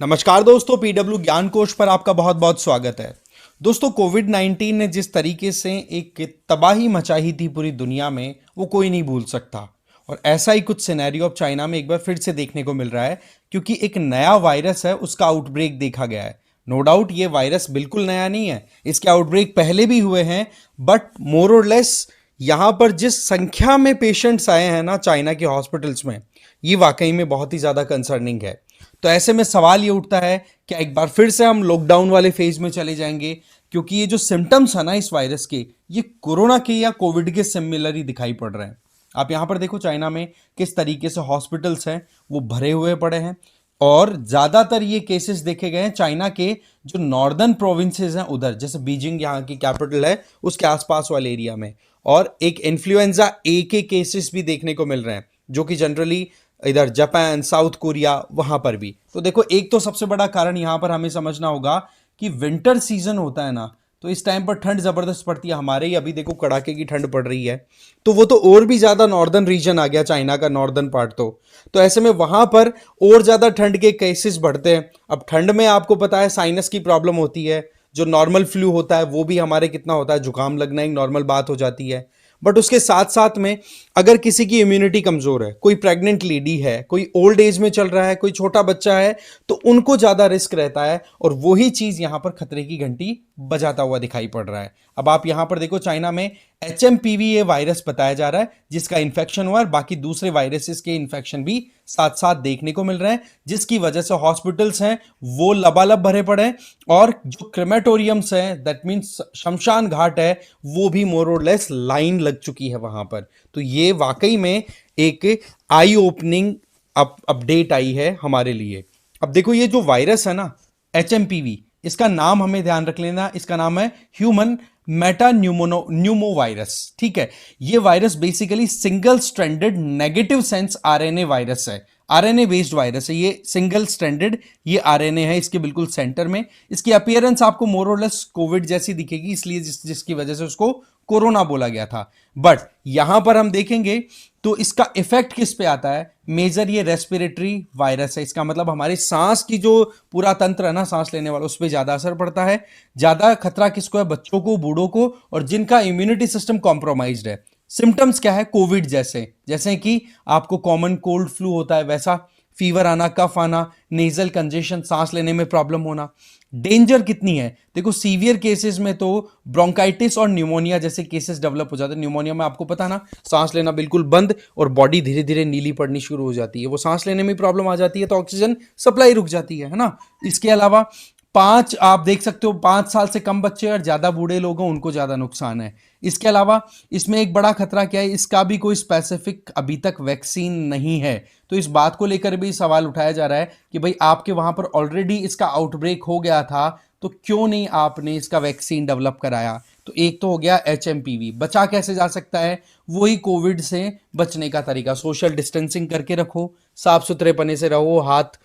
नमस्कार दोस्तों, पीडब्ल्यू ज्ञान कोश पर आपका बहुत बहुत स्वागत है। दोस्तों, कोविड 19 ने जिस तरीके से एक तबाही मचाई थी पूरी दुनिया में, वो कोई नहीं भूल सकता। और ऐसा ही कुछ सिनेरियो अब चाइना में एक बार फिर से देखने को मिल रहा है, क्योंकि एक नया वायरस है, उसका आउटब्रेक देखा गया है। नो डाउट ये वायरस बिल्कुल नया नहीं है, इसके आउटब्रेक पहले भी हुए हैं, बट मोर और लेस यहाँ पर जिस संख्या में पेशेंट्स आए हैं ना चाइना के हॉस्पिटल्स में, ये वाकई में बहुत ही ज़्यादा कंसर्निंग है। तो ऐसे में सवाल ये उठता है कि एक बार फिर से हम लॉकडाउन वाले फेज में चले जाएंगे, क्योंकि ये जो सिम्टम्स है ना इस वायरस के, ये कोरोना के या कोविड के सिमिलर ही दिखाई पड़ रहे हैं। आप यहां पर देखो चाइना में किस तरीके से हॉस्पिटल्स हैं वो भरे हुए पड़े हैं, और ज़्यादातर ये केसेस देखे गए हैं चाइना के जो नॉर्दर्न प्रोविंसेस हैं उधर, जैसे बीजिंग यहाँ की कैपिटल है उसके आसपास वाले एरिया में। और एक इन्फ्लुएंजा ए के केसेस भी देखने को मिल रहे हैं, जो कि जनरली इधर जापान, साउथ कोरिया, वहां पर भी। तो देखो, एक तो सबसे बड़ा कारण यहां पर हमें समझना होगा कि विंटर सीजन होता है ना, तो इस टाइम पर ठंड जबरदस्त पड़ती है। हमारे ही अभी देखो कड़ाके की ठंड पड़ रही है, तो वो तो और भी ज्यादा नॉर्दर्न रीजन आ गया चाइना का, नॉर्दर्न पार्ट। तो ऐसे में वहां पर और ज्यादा ठंड के केसेस बढ़ते हैं। अब ठंड में आपको पता है साइनस की प्रॉब्लम होती है, जो नॉर्मल फ्लू होता है वो भी हमारे कितना होता है, जुकाम लगना एक नॉर्मल बात हो जाती है। बट उसके साथ साथ में अगर किसी की इम्यूनिटी कमजोर है, कोई प्रेग्नेंट लेडी है, कोई ओल्ड एज में चल रहा है, कोई छोटा बच्चा है, तो उनको ज्यादा रिस्क रहता है। और वही चीज यहां पर खतरे की घंटी बजाता हुआ दिखाई पड़ रहा है। अब आप यहां पर देखो चाइना में HMPV ये वायरस बताया जा रहा है जिसका इन्फेक्शन हुआ है, बाकी दूसरे वायरसेस के इन्फेक्शन भी साथ साथ देखने को मिल रहे हैं, जिसकी वजह से हॉस्पिटल्स हैं वो लबालब भरे पड़े हैं। और जो क्रेमेटोरियम्स हैं, दैट मीन्स शमशान घाट है, वो भी मोर और लेस लाइन लग चुकी है वहां पर। तो ये वाकई में एक आई ओपनिंग अपडेट आई है हमारे लिए। अब देखो, ये जो वायरस है ना HMPV, इसका नाम हमें ध्यान रख लेना, इसका नाम है ह्यूमन मेटा न्यूमो वायरस। ठीक है, ये virus basically single stranded negative sense RNA virus है, आरएनए बेस्ड वायरस है। ये सिंगल स्ट्रैंडेड ये आरएनए है इसके बिल्कुल सेंटर में। इसकी अपीयरेंस आपको मोर और लेस कोविड जैसी दिखेगी, इसलिए जिसकी वजह से उसको कोरोना बोला गया था। बट यहां पर हम देखेंगे तो इसका इफेक्ट किस पे आता है, मेजर ये रेस्पिरेटरी वायरस है। इसका मतलब हमारी सांस की जो पूरा तंत्र है ना, सांस लेने वाला, उस पर ज्यादा असर पड़ता है। ज्यादा खतरा किसको है, बच्चों को, बूढ़ों को, और जिनका इम्यूनिटी सिस्टम कॉम्प्रोमाइज्ड है। सिम्टम्स क्या है, कोविड जैसे, जैसे कि आपको कॉमन कोल्ड फ्लू होता है वैसा, फीवर आना, कफ आना, नेजल कंजेशन, सांस लेने में प्रॉब्लम होना। डेंजर कितनी है देखो, सीवियर केसेस में तो ब्रोंकाइटिस और न्यूमोनिया जैसे केसेस डेवलप हो जाते हैं। न्यूमोनिया में आपको पता ना, सांस लेना बिल्कुल बंद और बॉडी धीरे धीरे नीली पड़नी शुरू हो जाती है, वो सांस लेने में प्रॉब्लम आ जाती है, तो ऑक्सीजन सप्लाई रुक जाती है ना। इसके अलावा पांच, आप देख सकते हो 5 साल से कम बच्चे और ज्यादा बूढ़े लोग हैं उनको ज्यादा नुकसान है। इसके अलावा इसमें एक बड़ा खतरा क्या है, इसका भी कोई स्पेसिफिक अभी तक वैक्सीन नहीं है। तो इस बात को लेकर भी सवाल उठाया जा रहा है कि भाई आपके वहां पर ऑलरेडी इसका आउटब्रेक हो गया था, तो क्यों नहीं आपने इसका वैक्सीन डेवलप कराया। तो एक तो हो गया HMPV। बचा कैसे जा सकता है, वही कोविड से बचने का तरीका, सोशल डिस्टेंसिंग करके रखो, साफ सुथरे पने से रहो, हाथ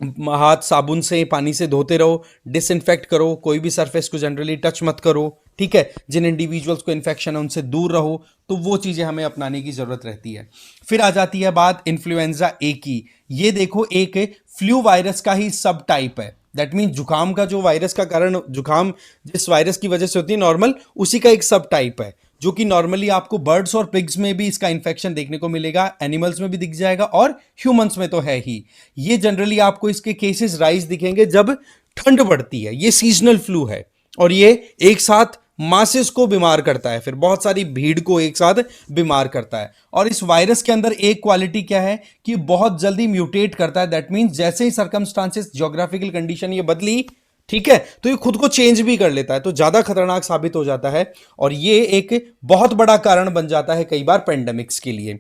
हाथ साबुन से, पानी से धोते रहो, डिसइंफेक्ट करो, कोई भी सरफेस को जनरली टच मत करो। ठीक है, जिन इंडिविजुअल्स को इन्फेक्शन है उनसे दूर रहो। तो वो चीजें हमें अपनाने की जरूरत रहती है। फिर आ जाती है बात इन्फ्लुएंजा ए की। ये देखो, एक फ्लू वायरस का ही सब टाइप है। दैट मीन जुकाम का जो वायरस का कारण, जुकाम जिस वायरस की वजह से होती है नॉर्मल, उसी का एक सब टाइप है, जो कि नॉर्मली आपको बर्ड्स और पिग्स में भी इसका इन्फेक्शन देखने को मिलेगा, एनिमल्स में भी दिख जाएगा, और ह्यूमंस में तो है ही। ये जनरली आपको इसके केसेस राइज दिखेंगे जब ठंड बढ़ती है। ये सीजनल फ्लू है, और ये एक साथ मासेस को बीमार करता है, फिर बहुत सारी भीड़ को एक साथ बीमार करता है। और इस वायरस के अंदर एक क्वालिटी क्या है कि बहुत जल्दी म्यूटेट करता है। दैट मीन्स जैसे ही सर्कमस्टांसेस, ज्योग्राफिकल कंडीशन ये बदली, ठीक है, तो ये खुद को चेंज भी कर लेता है, तो ज्यादा खतरनाक साबित हो जाता है। और ये एक बहुत बड़ा कारण बन जाता है कई बार पेंडेमिक्स के लिए।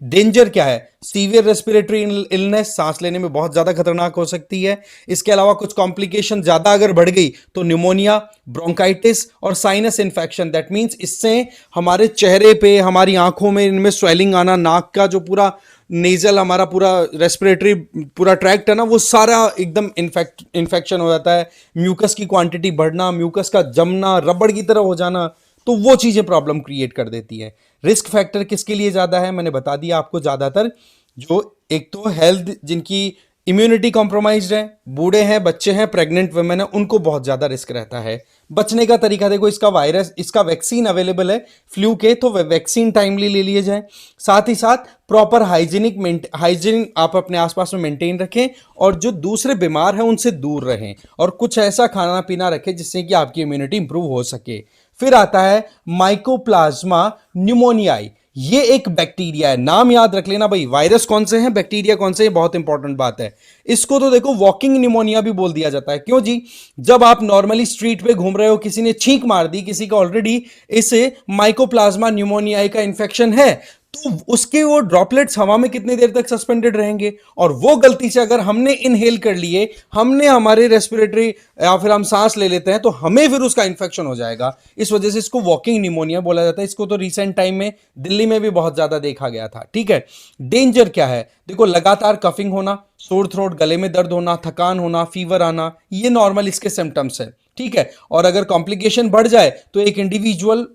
डेंजर क्या है, सीवियर रेस्पिरेटरी इलनेस, सांस लेने में बहुत ज्यादा खतरनाक हो सकती है। इसके अलावा कुछ कॉम्प्लिकेशन ज्यादा अगर बढ़ गई तो निमोनिया, ब्रोंकाइटिस और साइनस इन्फेक्शन। दैट मीन्स इससे हमारे चेहरे पे, हमारी आंखों में, इनमें स्वेलिंग आना, नाक का जो पूरा नेजल, हमारा पूरा रेस्पिरेटरी पूरा ट्रैक्ट है ना, वो सारा एकदम इन्फेक्शन हो जाता है। म्यूकस की क्वांटिटी बढ़ना, म्यूकस का जमना, रबड़ की तरह हो जाना, तो वो चीजें प्रॉब्लम क्रिएट कर देती है। रिस्क फैक्टर किसके लिए ज्यादा है, मैंने बता दिया आपको। ज्यादातर जो एक तो हेल्थ, जिनकी इम्यूनिटी कॉम्प्रोमाइज्ड है, बूढ़े हैं, बच्चे हैं, प्रेग्नेंट वुमेन है, उनको बहुत ज्यादा रिस्क रहता है। बचने का तरीका देखो, इसका वायरस, इसका वैक्सीन अवेलेबल है फ्लू के, तो वैक्सीन टाइमली ले लिए जाए। साथ ही साथ प्रॉपर हाइजीन आप अपने आसपास में मेंटेन रखें, और जो दूसरे बीमार हैं उनसे दूर रहें, और कुछ ऐसा खाना पीना रखें जिससे कि आपकी इम्यूनिटी इंप्रूव हो सके। फिर आता है माइकोप्लाज्मा न्यूमोनियाई। ये एक बैक्टीरिया है, नाम याद रख लेना भाई, वायरस कौन से हैं, बैक्टीरिया कौन से हैं, बहुत इंपॉर्टेंट बात है। इसको तो देखो वॉकिंग निमोनिया भी बोल दिया जाता है। क्यों जी? जब आप नॉर्मली स्ट्रीट पे घूम रहे हो, किसी ने छींक मार दी, किसी का ऑलरेडी इसे माइकोप्लाज्मा न्यूमोनियाई का इंफेक्शन है, तो उसके वो ड्रॉपलेट्स हवा में कितनी देर तक सस्पेंडेड रहेंगे, और वो गलती से अगर हमने इनहेल कर लिए, हमने हमारे रेस्पिरेटरी या फिर हम सांस ले लेते हैं, तो हमें फिर उसका इंफेक्शन हो जाएगा। इस वजह से इसको वॉकिंग निमोनिया बोला जाता है। इसको तो रिसेंट टाइम में दिल्ली में भी बहुत ज्यादा देखा गया था। ठीक है, डेंजर क्या है? देखो, लगातार कफिंग होना, सोर थ्रोट, गले में दर्द होना, थकान होना, फीवर आना, ये नॉर्मल इसके सिम्टम्स है। ठीक है, और अगर कॉम्प्लिकेशन बढ़ जाए तो एक इंडिविजुअल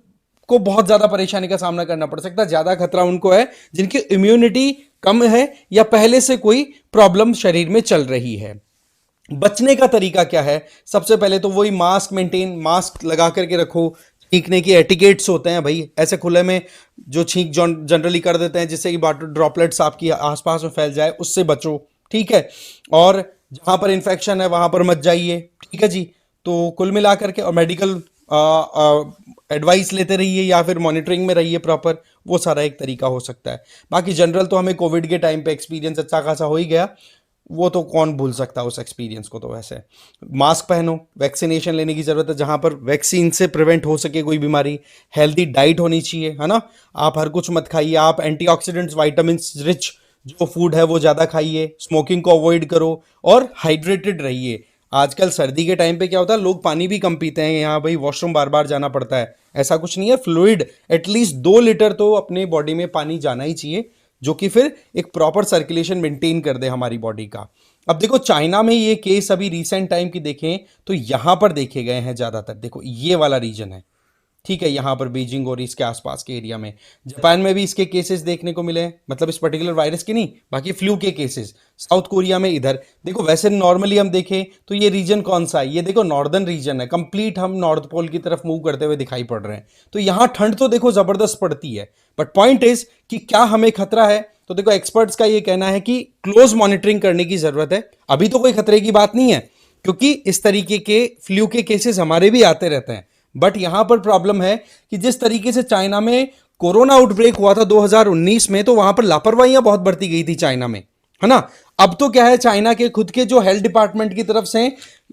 को बहुत ज्यादा परेशानी का सामना करना पड़ सकता है। ज्यादा खतरा उनको है जिनकी इम्यूनिटी कम है या पहले से कोई प्रॉब्लम शरीर में चल रही है। बचने का तरीका क्या है? सबसे पहले तो वही मास्क लगा करके रखो। छींकने की एटिकेट्स होते हैं भाई, ऐसे खुले में जो छींक जनरली कर देते हैं जिससे कि वाटर ड्रॉपलेट्स आपकी आसपास में फैल जाए, उससे बचो। ठीक है, और जहां पर इंफेक्शन है वहां पर मत जाइए। ठीक है जी, तो कुल मिला करके, और मेडिकल एडवाइस लेते रहिए या फिर मॉनिटरिंग में रहिए प्रॉपर, वो सारा एक तरीका हो सकता है। बाकी जनरल तो हमें कोविड के टाइम पे एक्सपीरियंस अच्छा खासा हो ही गया, वो तो कौन भूल सकता उस एक्सपीरियंस को। तो वैसे मास्क पहनो, वैक्सीनेशन लेने की जरूरत है जहां पर वैक्सीन से प्रिवेंट हो सके कोई बीमारी, हेल्दी डाइट होनी चाहिए, है ना। आप हर कुछ मत खाइए, आप एंटीऑक्सीडेंट्स, विटामिन रिच जो फूड है वो ज़्यादा खाइए, स्मोकिंग को अवॉइड करो, और हाइड्रेटेड रहिए। आजकल सर्दी के टाइम पे क्या होता है, लोग पानी भी कम पीते हैं, यहाँ भाई वॉशरूम बार बार जाना पड़ता है, ऐसा कुछ नहीं है। फ्लूइड एटलीस्ट 2 लीटर तो अपने बॉडी में पानी जाना ही चाहिए, जो कि फिर एक प्रॉपर सर्कुलेशन मेंटेन कर दे हमारी बॉडी का। अब देखो, चाइना में ये केस अभी रिसेंट टाइम की देखें तो यहां पर देखे गए हैं ज्यादातर। देखो, ये वाला रीजन है, ठीक है, यहां पर बीजिंग और इसके आसपास के एरिया में। जापान में भी इसके केसेस देखने को मिले हैं, मतलब इस पर्टिकुलर वायरस के नहीं, बाकी फ्लू के केसेस। साउथ कोरिया में इधर देखो, वैसे नॉर्मली हम देखें तो ये रीजन कौन सा है, ये देखो नॉर्दर्न रीजन है, कंप्लीट हम नॉर्थ पोल की तरफ मूव करते हुए दिखाई पड़ रहे हैं। तो यहां ठंड तो देखो जबरदस्त पड़ती है, बट पॉइंट इज कि क्या हमें खतरा है? तो देखो, एक्सपर्ट्स का ये कहना है कि क्लोज मॉनिटरिंग करने की जरूरत है। अभी तो कोई खतरे की बात नहीं है, क्योंकि इस तरीके के फ्लू के केसेस हमारे भी आते रहते हैं। बट यहां पर प्रॉब्लम है कि जिस तरीके से चाइना में कोरोना आउटब्रेक हुआ था 2019 में, तो वहां पर लापरवाहियां बहुत बढ़ती गई थी चाइना में, है ना। अब तो क्या है, चाइना के खुद के जो हेल्थ डिपार्टमेंट की तरफ से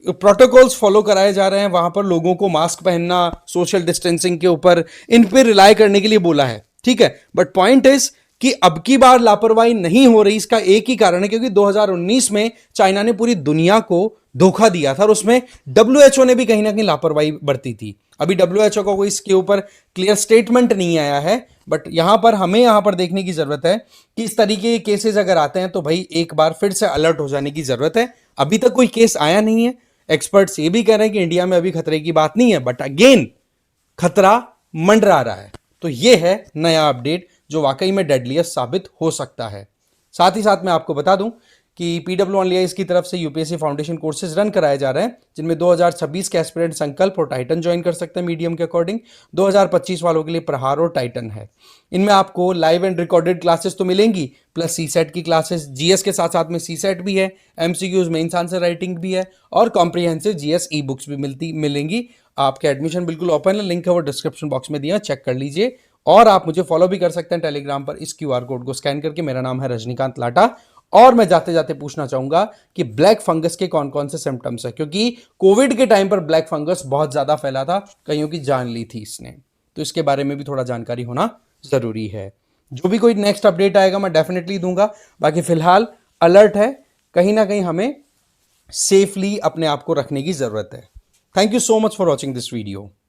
प्रोटोकॉल्स फॉलो कराए जा रहे हैं, वहां पर लोगों को मास्क पहनना, सोशल डिस्टेंसिंग के ऊपर, इन पे रिलाय करने के लिए बोला है। ठीक है, बट पॉइंट इज कि अब की बार लापरवाही नहीं हो रही। इसका एक ही कारण है, क्योंकि 2019 में चाइना ने पूरी दुनिया को धोखा दिया था, और उसमें डब्ल्यूएचओ ने भी कहीं ना कहीं लापरवाही बरती थी। अभी डब्ल्यूएचओ का कोई इसके ऊपर क्लियर स्टेटमेंट नहीं आया है, बट यहां पर हमें यहां पर देखने की जरूरत है कि इस तरीके के केसेस अगर आते हैं तो भाई एक बार फिर से अलर्ट हो जाने की जरूरत है। अभी तक कोई केस आया नहीं है, एक्सपर्ट्स ये भी कह रहे हैं कि इंडिया में अभी खतरे की बात नहीं है, बट अगेन खतरा मंडरा रहा है। तो ये है नया अपडेट जो वाकई में डेडलिएस्ट साबित हो सकता है। साथ ही साथ मैं आपको बता दूं कि PWI की तरफ से यूपीएससी फाउंडेशन कोर्सेज रन कराए जा रहे हैं, जिनमें 2026 के एस्पिरेंट संकल्प और टाइटन ज्वाइन कर सकते हैं मीडियम के अकॉर्डिंग। 2025 वालों के लिए प्रहार और टाइटन है। इनमें आपको लाइव एंड रिकॉर्डेड क्लासेस तो मिलेंगी, प्लस सीसेट की क्लासेस, जीएस के साथ साथ में सीसेट भी है, एमसीक्यूज मेंस आंसर राइटिंग भी है, और कॉम्प्रिहेंसिव जीएस ई बुक्स भी मिलेंगी। आपके एडमिशन बिल्कुल ओपन है, लिंक है वो डिस्क्रिप्शन बॉक्स में दिया, चेक कर लीजिए। और आप मुझे फॉलो भी कर सकते हैं टेलीग्राम पर, इस क्यूआर कोड को स्कैन करके। मेरा नाम है रजनीकांत लाटा। और मैं जाते जाते पूछना चाहूंगा कि ब्लैक फंगस के कौन कौन से सिम्टम्स है, क्योंकि कोविड के टाइम पर ब्लैक फंगस बहुत ज्यादा फैला था, कईयों की जान ली थी इसने, तो इसके बारे में भी थोड़ा जानकारी होना जरूरी है। जो भी कोई नेक्स्ट अपडेट आएगा मैं डेफिनेटली दूंगा। बाकी फिलहाल अलर्ट है, कहीं ना कहीं हमें सेफली अपने आप को रखने की जरूरत है। Thank you so much for watching this video.